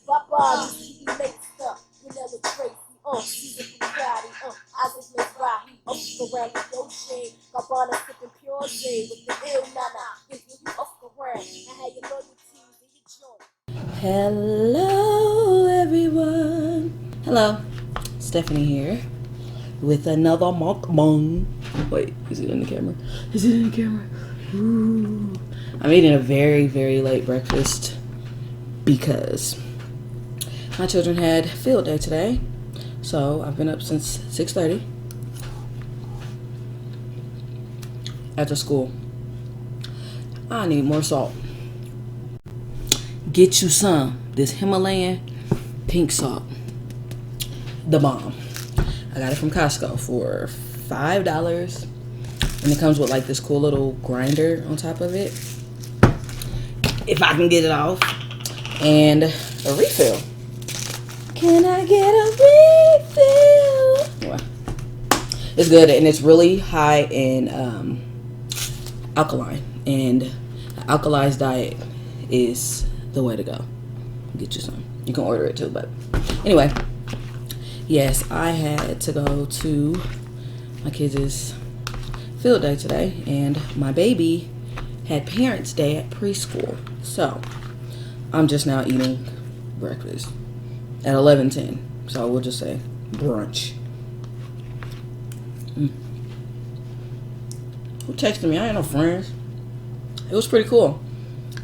Papa, he laced up, Vanilla Tracy, Caesar Bugatti, Isaac Mizrahi, Oscar with your shade, Gabbana sipping pure J with the ill nana, give you Oscar Ram, and have your loyalties in your joint. Hello, everyone. Hello, Stephanie here with another mukbang. Wait, is it in the camera? Is it in the camera? Ooh. I'm eating a very, very late breakfast because my children had field day today. So I've been up since 6:30 after school. I need more salt. Get you some. This Himalayan pink salt. The bomb. I got it from Costco for $5. And it comes with like this cool little grinder on top of it, if I can get it off. And a refill. Can I get a refill? Well, it's good, and it's really high in alkaline. And an alkalized diet is the way to go. Get you some. You can order it too, but anyway. Yes, I had to go to my kids' field day today, and my baby had parents' day at preschool. So I'm just now eating breakfast at 11:10. So we'll just say brunch. Who texted me? I ain't no friends. It was pretty cool.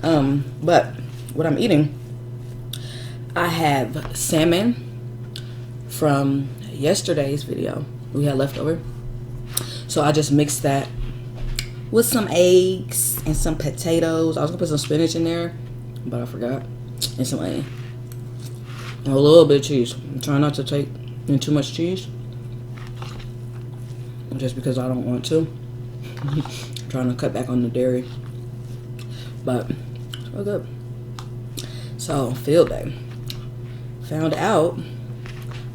But what I'm eating, I have salmon from yesterday's video. We had leftover. So I just mixed that with some eggs and some potatoes. I was gonna put some spinach in there, but I forgot. And some onion. And a little bit of cheese. I'm trying not to take in too much cheese, just because I don't want to. I'm trying to cut back on the dairy. But it's all good. So, field day. Found out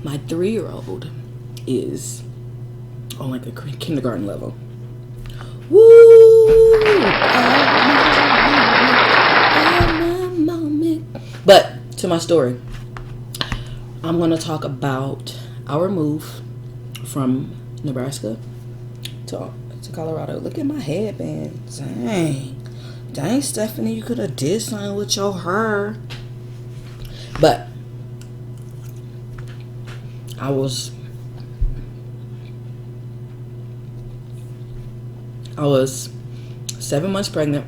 my 3-year-old is on like a kindergarten level. Woo! But to my story, I'm going to talk about our move from Nebraska to Colorado. Look at my headband. Dang, Stephanie, you could have did something with your hair. But I was 7 months pregnant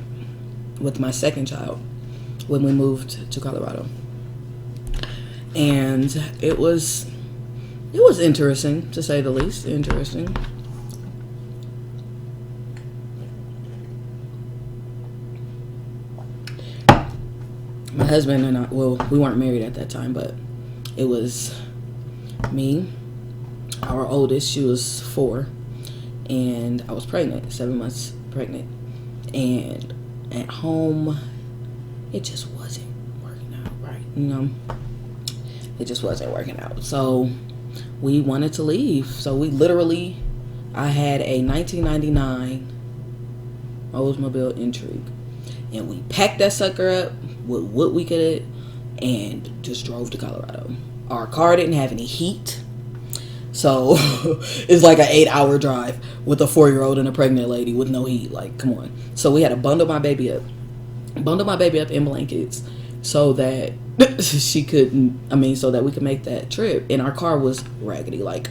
with my second child when we moved to Colorado. And it was interesting, to say the least. Interesting. My husband and I, well, we weren't married at that time, but it was me, our oldest, she was 4, and I was pregnant, 7 months pregnant. And at home, it just wasn't working out right, you know? It just wasn't working out. So we wanted to leave. So we literally, I had a 1999 Oldsmobile Intrigue, and we packed that sucker up with what we could and just drove to Colorado. Our car didn't have any heat, so it's like an 8-hour drive with a 4-year-old and a pregnant lady with no heat. Like, come on. So we had to bundle my baby up in blankets so that so that we could make that trip. And our car was raggedy. Like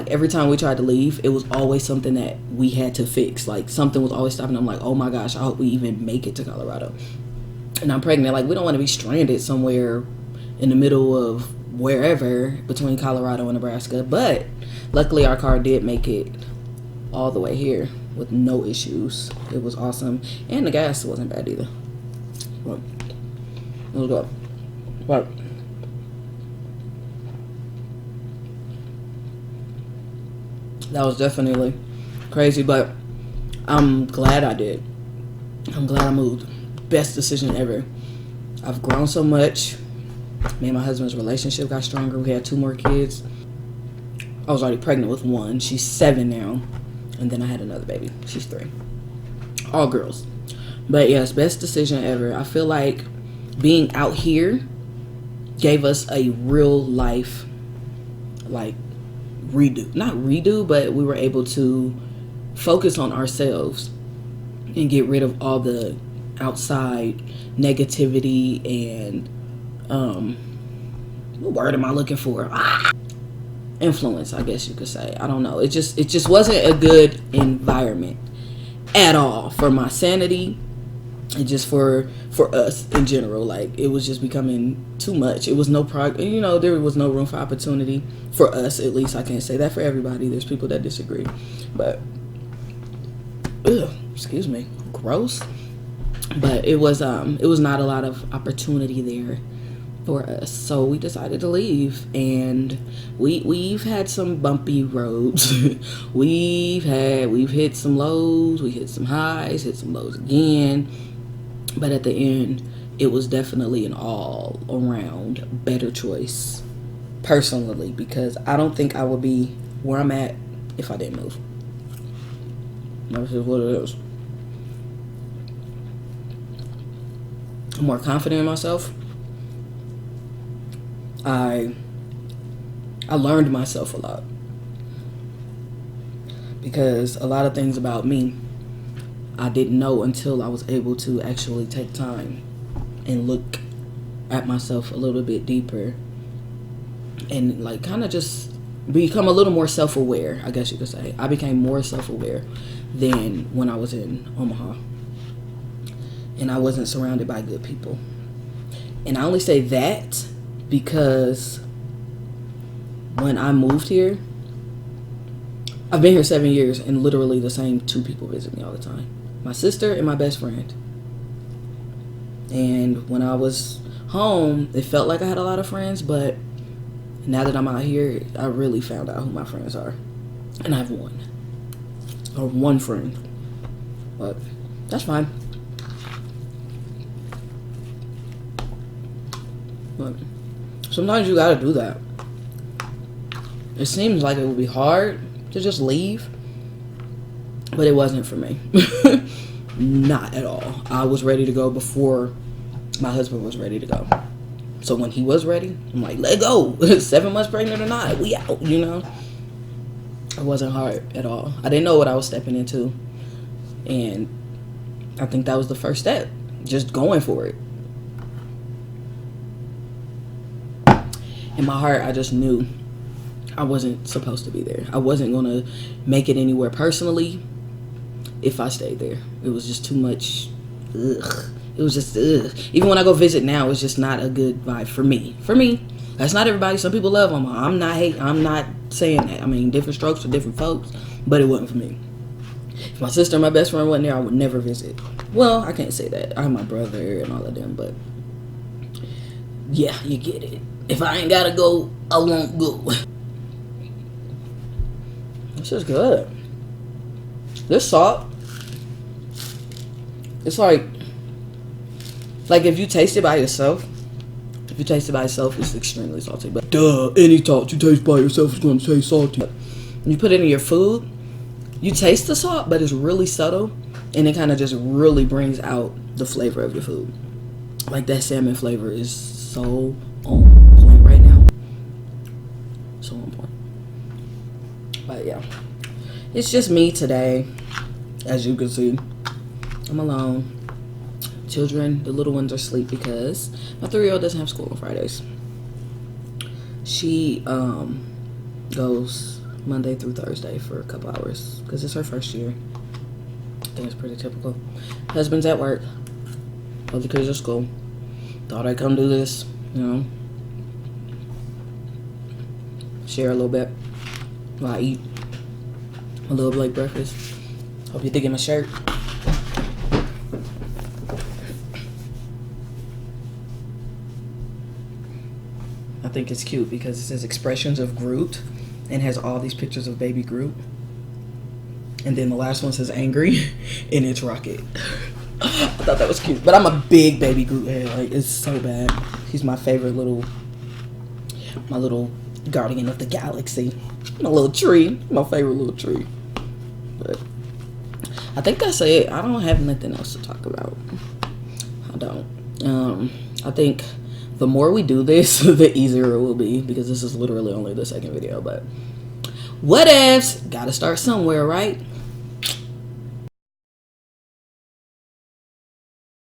every time we tried to leave, it was always something that we had to fix. Like something was always stopping. I'm like, oh my gosh, I hope we even make it to Colorado. And I'm pregnant. Like, we don't want to be stranded somewhere in the middle of wherever between Colorado and Nebraska. But luckily our car did make it all the way here with no issues. It was awesome. And the gas wasn't bad either. But it was good. But that was definitely crazy, but I'm glad I did. I'm glad I moved. Best decision ever. I've grown so much. Me and my husband's relationship got stronger. We had 2 more kids. I was already pregnant with 1. She's 7 now. And then I had another baby. She's 3. All girls. But yes, best decision ever. I feel like being out here gave us a real life, like, redo. Not redo, but we were able to focus on ourselves and get rid of all the outside negativity and what word am I looking for? Influence, I guess you could say. I don't know. It just wasn't a good environment at all for my sanity and just for us in general. Like, it was just becoming too much. It was no there was no room for opportunity for us, at least. I can't say that for everybody. There's people that disagree, but excuse me, gross. But it was not a lot of opportunity there for us, so we decided to leave. And we've had some bumpy roads. we've hit some lows, we hit some highs, hit some lows again, but at the end it was definitely an all around better choice personally, because I don't think I would be where I'm at if I didn't move. That's just what it is. I'm more confident in myself. I learned myself a lot, because a lot of things about me I didn't know until I was able to actually take time and look at myself a little bit deeper and like kind of just become a little more self-aware, I guess you could say. I became more self-aware than when I was in Omaha, and I wasn't surrounded by good people. And I only say that because when I moved here, I've been here 7 years, and literally the same two people visit me all the time. My sister and my best friend. And when I was home, it felt like I had a lot of friends, but now that I'm out here, I really found out who my friends are. And I have one friend. But that's fine. But sometimes you gotta do that. It seems like it would be hard to just leave, but it wasn't for me. Not at all. I was ready to go before my husband was ready to go. So when he was ready, I'm like, let go. 7 months pregnant or not, we out, It wasn't hard at all. I didn't know what I was stepping into, and I think that was the first step, just going for it. In my heart, I just knew I wasn't supposed to be there. I wasn't going to make it anywhere personally if I stayed there. It was just too much. Ugh. It was just ugh. Even when I go visit now, it's just not a good vibe for me. For me, that's not everybody. Some people love them. I'm not saying that. I mean, different strokes for different folks, but it wasn't for me. If my sister and my best friend wasn't there, I would never visit. Well, I can't say that. I have my brother and all of them, but yeah, you get it. If I ain't gotta go, I won't go. This is good. This salt, it's like if you taste it by yourself, it's extremely salty. But duh, any salt you taste by yourself is going to taste salty. When you put it in your food, you taste the salt, but it's really subtle, and it kind of just really brings out the flavor of your food. Like that salmon flavor is so on point right now. So on point. But yeah, it's just me today. As you can see, I'm alone. Children, the little ones are asleep because my 3-year-old doesn't have school on Fridays. She goes Monday through Thursday for a couple hours because it's her first year. I think it's pretty typical. Husband's at work. Other kids at school. Thought I'd come do this, share a little bit while I eat a little late breakfast. Hope you're digging my shirt. I think it's cute because it says expressions of Groot and has all these pictures of baby Groot. And then the last one says angry and it's Rocket. I thought that was cute. But I'm a big baby Groot head. Like, it's so bad. He's my favorite my little guardian of the galaxy. My little tree. My favorite little tree. But I think that's it. I don't have nothing else to talk about. I don't. I think the more we do this, the easier it will be, because this is literally only the second video. But what ifs? Gotta start somewhere, right?